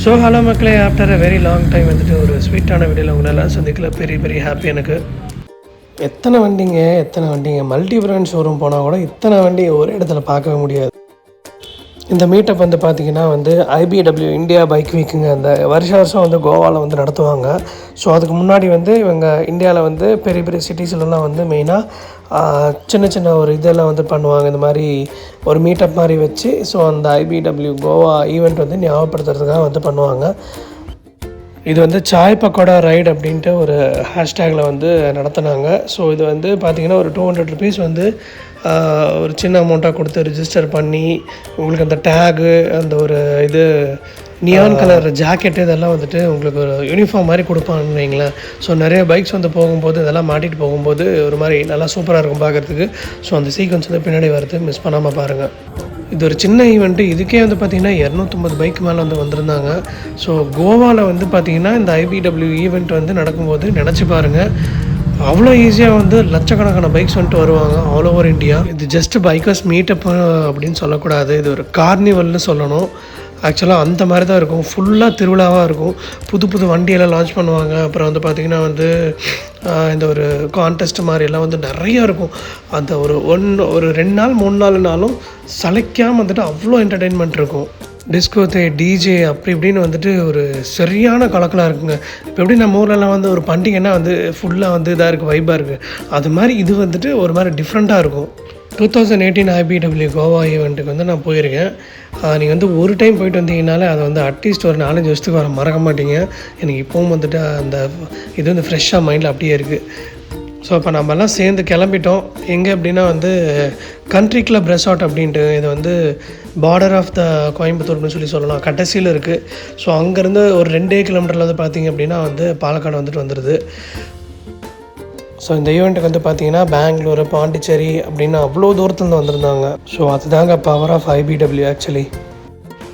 So hello மக்களே, after a very long time வந்துட்டு ஒரு ஸ்வீட்டான வீடியோவில் உங்களெல்லாம் சந்திக்கல. பெரிய பெரிய ஹாப்பி எனக்கு. எத்தனை வண்டிங்க மல்டி பிராண்ட் ஷோரூம் போனால் கூட இத்தனை வண்டி ஒரு இடத்துல பார்க்கவே முடியாது. இந்த மீட்டப் வந்து பார்த்திங்கன்னா வந்து ஐபிடபிள்யூ இந்தியா பைக் வீக்குங்க. அந்த வருஷம் வந்து கோவாவில் வந்து நடத்துவாங்க. ஸோ அதுக்கு முன்னாடி வந்து இவங்க இந்தியாவில் வந்து பெரிய பெரிய சிட்டிஸ்லலாம் வந்து மெயினாக சின்ன சின்ன ஒரு இதெல்லாம் வந்து பண்ணுவாங்க. இந்த மாதிரி ஒரு மீட்டப் மாதிரி வச்சு ஸோ அந்த ஐபிடபிள்யூ கோவா ஈவெண்ட் வந்து ஞாபகப்படுத்துறதுக்காக வந்து பண்ணுவாங்க. இது வந்து சாய் பக்கோடா ரைடு அப்படின்ட்டு ஒரு ஹேஷ்டேகில் வந்து நடத்தினாங்க. ஸோ இது வந்து பார்த்திங்கன்னா ஒரு $200 வந்து ஒரு சின்ன அமௌண்ட்டாக கொடுத்து ரிஜிஸ்டர் பண்ணி உங்களுக்கு அந்த டேகு, அந்த ஒரு இது நியான் கலர் ஜாக்கெட்டு, இதெல்லாம் வந்துட்டு உங்களுக்கு ஒரு யூனிஃபார்ம் மாதிரி கொடுப்பாங்கன்னு வைங்களேன். ஸோ நிறைய பைக்ஸ் வந்து போகும்போது இதெல்லாம் மாட்டிகிட்டு போகும்போது ஒரு மாதிரி நல்லா சூப்பராக இருக்கும் பார்க்குறதுக்கு. ஸோ அந்த சீக்வன்ஸ் வந்து பின்னாடி வரது மிஸ் பண்ணாமல் பாருங்கள். இது ஒரு சின்ன ஈவெண்ட்டு. இதுக்கே வந்து பார்த்திங்கன்னா 250 பைக் மேலே வந்து வந்திருந்தாங்க. ஸோ கோவாவில் வந்து பார்த்திங்கன்னா இந்த ஐபிடபிள்யூ ஈவெண்ட் வந்து நடக்கும்போது நினச்சி பாருங்கள், அவ்வளோ ஈஸியாக வந்து லட்சக்கணக்கான பைக்ஸ் வந்துட்டு வருவாங்க ஆல் ஓவர் இந்தியா. இது ஜஸ்ட் பைக்கர்ஸ் மீட்டப் அப்படின்னு சொல்லக்கூடாது, இது ஒரு கார்னிவல்னு சொல்லணும். ஆக்சுவலாக அந்த மாதிரி தான் இருக்கும். ஃபுல்லாக திருவிழாவாக இருக்கும். புது புது வண்டியெல்லாம் லான்ச் பண்ணுவாங்க. அப்புறம் வந்து பார்த்திங்கன்னா வந்து இந்த ஒரு கான்டெஸ்ட் மாதிரியெல்லாம் வந்து நிறையா இருக்கும். அந்த ஒரு 2 நாள் 3 நாள்னாலும் சளைக்காமல் வந்துட்டு அவ்வளோ என்டர்டெயின்மெண்ட் இருக்கும். டிஸ்கோத்தே, டிஜே அப்படி இப்படின்னு வந்துட்டு ஒரு சரியான கலக்கலாக இருக்குங்க. இப்போ எப்படி நம்ம ஊர்லலாம் வந்து ஒரு பண்டிகைன்னா வந்து ஃபுல்லாக வந்து இதாக இருக்குது, வைப்பாக இருக்குது. அது மாதிரி இது வந்துட்டு ஒரு மாதிரி டிஃப்ரெண்ட்டாக இருக்கும். 2018 ஐபிடபிள்யூ கோவா ஈவெண்ட்டுக்கு வந்து நான் போயிருக்கேன். நீங்கள் வந்து ஒரு டைம் போயிட்டு வந்தீங்கனாலே அதை வந்து அட்லீஸ்ட் ஒரு 4-5 வருஷத்துக்கு வர மறக்க மாட்டீங்க. எனக்கு இப்போவும் வந்துட்டு அந்த இது வந்து ஃப்ரெஷ்ஷாக மைண்டில் அப்படியே இருக்குது. ஸோ இப்போ நம்மலாம் சேர்ந்து கிளம்பிட்டோம். எங்கே அப்படின்னா வந்து கண்ட்ரி கிளப் ரெசார்ட் அப்படின்ட்டு, இது வந்து பார்டர் ஆஃப் த கோயம்புத்தூர்னு சொல்லலாம், கடைசியில் இருக்குது. ஸோ அங்கேருந்து ஒரு 2 கிலோமீட்டரில் வந்து பார்த்திங்க அப்படின்னா வந்து பாலக்காடு வந்துட்டு வந்துடுது. ஸோ இந்த ஈவெண்ட்டுக்கு வந்து பார்த்திங்கன்னா பெங்களூரு, பாண்டிச்சேரி அப்படின்னு அவ்வளோ தூரத்துலேருந்து வந்திருந்தாங்க. ஸோ அதுதாங்க பவர் ஆஃப் ஐபிடபிள்யூ. ஆக்சுவலி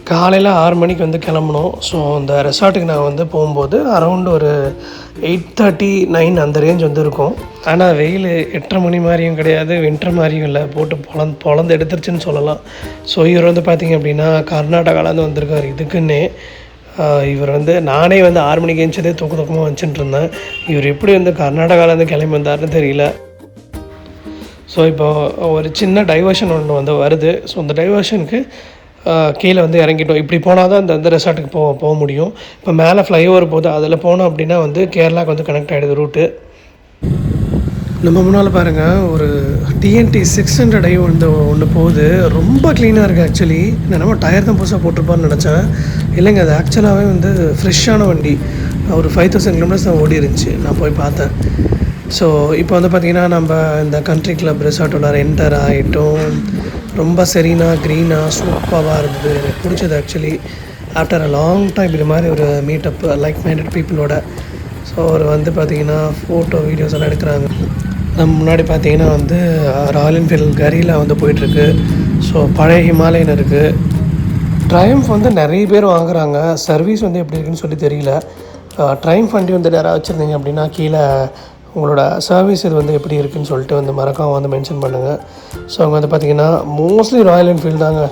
காலையில் 6 மணிக்கு வந்து கிளம்பணும். ஸோ அந்த ரெசார்ட்டுக்கு நான் வந்து போகும்போது அரௌண்ட் ஒரு 8:30-9 அந்த ரேஞ்ச் வந்து இருக்கும். ஆனால் வெயில் 8:30 மணி மாதிரியும் கிடையாது, வின்டர் மாதிரியும் இல்லை, போட்டு பொழந்து எடுத்துருச்சுன்னு சொல்லலாம். ஸோ இவர் வந்து பார்த்திங்க அப்படின்னா கர்நாடகாவிலேருந்து வந்திருக்கார் இதுக்குன்னே. இவர் வந்து நானே வந்து 6 மணிக்கு எழுந்ததே தூக்கமாக வச்சுட்டு இருந்தேன். இவர் எப்படி வந்து கர்நாடகாவிலேருந்து கிளம்பி வந்தார்னு தெரியல. ஸோ இப்போ ஒரு சின்ன டைவர்ஷன் ஒன்று வந்து வருது. ஸோ அந்த டைவர்ஷனுக்கு கீழே வந்து இறங்கிட்டோம். இப்படி போனால் தான் அந்த ரெசார்ட்டுக்கு போக முடியும். இப்போ மேலே ஃப்ளைஓவர் போகுது, அதில் போனோம் அப்படின்னா வந்து கேரளாவுக்கு வந்து கனெக்ட் ஆகிடுது ரூட்டு. நம்ம முன்னால் பாருங்கள், ஒரு டிஎன்டி 600 வந்து ஒன்று போகுது. ரொம்ப க்ளீனாக இருக்குது. ஆக்சுவலி நான் டயர் தான் புதுசாக போட்டிருப்பான்னு நினச்சேன். இல்லைங்க, அது ஆக்சுவலாகவே வந்து ஃப்ரெஷ்ஷான வண்டி. ஒரு 5000 கிலோமீட்டர்ஸ் தான் ஓடி இருந்துச்சு, நான் போய் பார்த்தேன். ஸோ இப்போ வந்து பார்த்திங்கன்னா நம்ம இந்த கண்ட்ரி கிளப் ரெசார்ட்டோட என்டர் ஆகிட்டோம். ரொம்ப செரீனாக க்ரீனாக சூப்பராக இருந்தது. எனக்கு பிடிச்சது actually. After a long time இது மாதிரி ஒரு மீட்டப் லைக் மைண்டட் பீப்புளோட. ஸோ அவர் வந்து பார்த்திங்கன்னா ஃபோட்டோ வீடியோஸ் எல்லாம் எடுக்கிறாங்க. நம்ம முன்னாடி பார்த்திங்கன்னா வந்து ராயல் என்ஃபீல்டு கரீலா வந்து போயிட்டுருக்கு. ஸோ பழைய ஹிமாலயன் இருக்குது. ட்ரையம்ஃப் வந்து நிறைய பேர் வாங்குகிறாங்க. சர்வீஸ் வந்து எப்படி இருக்குன்னு சொல்லி தெரியல. ட்ரையம்ஃப் வண்டி வந்து யாராவது வச்சுருந்தீங்க அப்படின்னா கீழே உங்களோட சர்வீஸ் இது வந்து எப்படி இருக்குதுன்னு சொல்லிட்டு வந்து மறக்காமல் வந்து மென்ஷன் பண்ணுங்கள். ஸோ அவங்க வந்து பார்த்திங்கன்னா மோஸ்ட்லி ராயல் என்ஃபீல்டு தாங்க.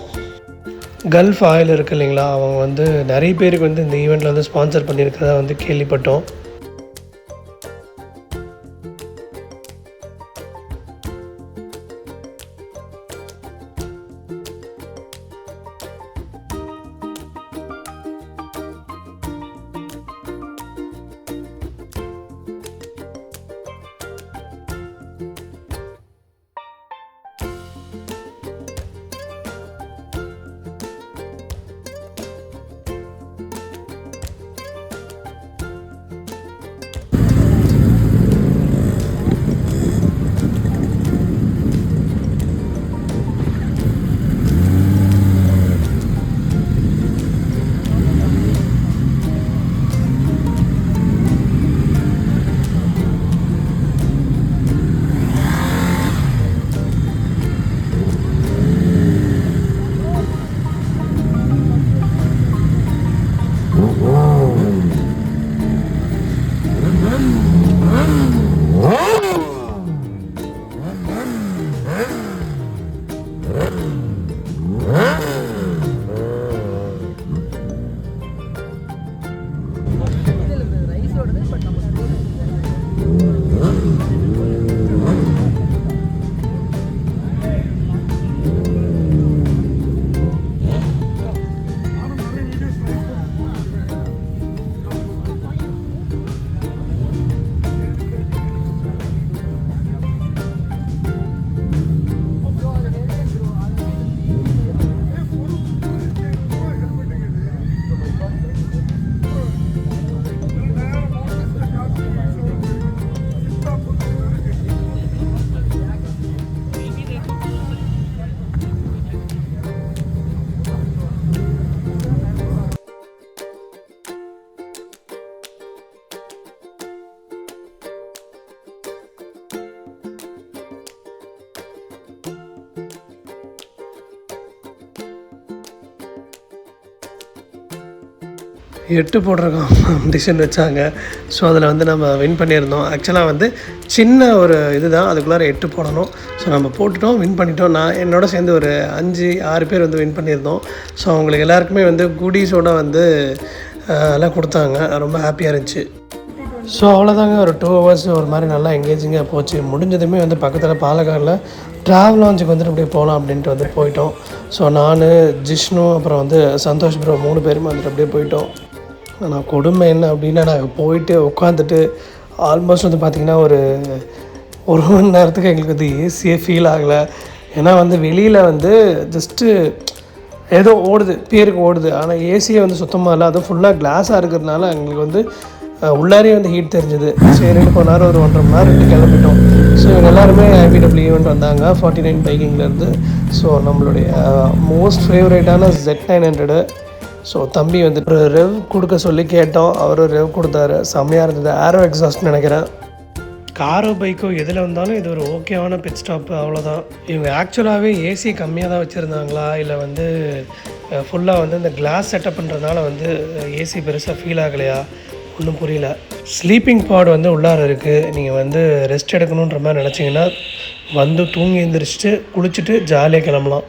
கல்ஃப் ஆயில் இருக்குது இல்லைங்களா, அவங்க வந்து நிறைய பேருக்கு வந்து இந்த ஈவெண்ட்டில் வந்து ஸ்பான்சர் பண்ணியிருக்கிறதா வந்து கேள்விப்பட்டோம். 8 போடுற காம்படிஷன் வச்சாங்க. ஸோ அதில் வந்து நம்ம வின் பண்ணியிருந்தோம். ஆக்சுவலாக வந்து சின்ன ஒரு இதுதான், அதுக்குள்ளார 8 போடணும். ஸோ நம்ம போட்டுட்டோம், வின் பண்ணிட்டோம். நான் என்னோட சேர்ந்து ஒரு 5-6 பேர் வந்து வின் பண்ணியிருந்தோம். ஸோ அவங்களுக்கு எல்லாருக்குமே வந்து குடீஸோடு வந்து எல்லாம் கொடுத்தாங்க. ரொம்ப ஹாப்பியாக இருந்துச்சு. ஸோ அவ்வளோதாங்க, ஒரு 2 ஹவர்ஸ் ஒரு மாதிரி நல்லா எங்கேஜிங்காக போச்சு. முடிஞ்சதுமே வந்து பக்கத்தில் பாலக்காடில் ட்ராவல் லாஞ்சுக்கு வந்துட்டு அப்படியே போகலாம் அப்படின்ட்டு வந்து போயிட்டோம். ஸோ நான், ஜிஷ்ணு, அப்புறம் வந்து சந்தோஷ் ப்ரோ 3 பேருமே வந்துட்டு அப்படியே போயிட்டோம். ஆனால் கொடுமை என்ன அப்படின்னா, நாங்கள் போயிட்டு உட்காந்துட்டு ஆல்மோஸ்ட் வந்து பார்த்திங்கன்னா ஒரு மணி நேரத்துக்கு எங்களுக்கு வந்து ஏசியே ஃபீல் ஆகலை. ஏன்னா வந்து வெளியில் வந்து ஜஸ்ட்டு ஏதோ ஓடுது, பேருக்கு ஓடுது. ஆனால் ஏசியே வந்து சுத்தமாக இல்லை. அதுவும் ஃபுல்லாக கிளாஸாக இருக்கிறதுனால எங்களுக்கு வந்து உள்ளாரே வந்து ஹீட் தெரிஞ்சுது. சரின்னு கொஞ்ச நேரம் ஒரு 1.5 மணி நேரம் கிளம்பிட்டோம். ஸோ இவங்க எல்லாருமே ஐபிடபிள்யூ ஈவெண்ட் வந்தாங்க 49 பைக்கிங்லேருந்து. ஸோ நம்மளுடைய மோஸ்ட் ஃபேவரேட்டான Z900. ஸோ தம்பி வந்து ஒரு ரெவ் கொடுக்க சொல்லி கேட்டோம், அவர் ரெவ் கொடுத்தாரு. செம்மையாக இருந்தது. ஏரோ எக்ஸாஸ்ட்னு நினைக்கிறேன். காரோ பைக்கோ எதில் வந்தாலும் இது ஒரு ஓகேவான பிட் ஸ்டாப்பு, அவ்வளோதான். இவங்க ஆக்சுவலாகவே ஏசி கம்மியாக தான் வச்சுருந்தாங்களா, இல்லை வந்து ஃபுல்லாக வந்து இந்த கிளாஸ் செட்டப் பண்ணுறதுனால வந்து ஏசி பெருசாக ஃபீல் ஆகலையா, ஒன்றும் புரியல. ஸ்லீப்பிங் பாட் வந்து உள்ளார இருக்குது. நீங்கள் வந்து ரெஸ்ட் எடுக்கணுன்ற மாதிரி நினச்சிங்கன்னா வந்து தூங்கி எழுந்திரிச்சிட்டு குளிச்சுட்டு ஜாலியாக கிளம்பலாம்.